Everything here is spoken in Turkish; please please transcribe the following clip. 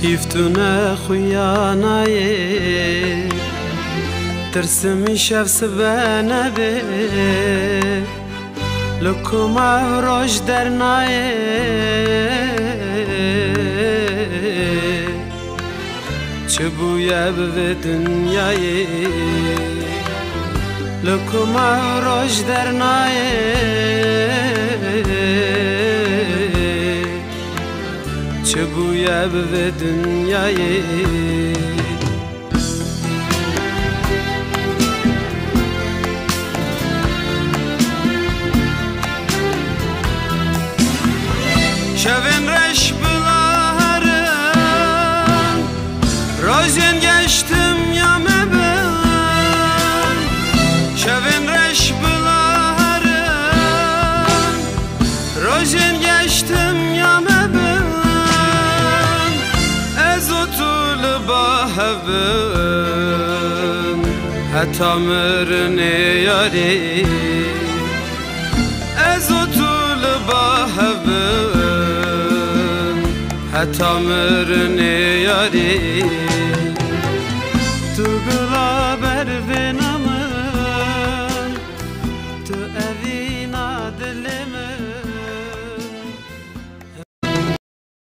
Hiftune xuyanaye Trsmi şevs bene be Lukuma roj dernaye Çubuye ve dünyayı Lukuma roj dernaye Çubuye ve dünyayı Şevin reş bularım Rozyen geçtim yame ben Şevin reş bularım Rozyen geçtim yame ben Ez otul bahavın Hatta mırne yari Ez otul bahavın Hatta mırne yari Tu gılar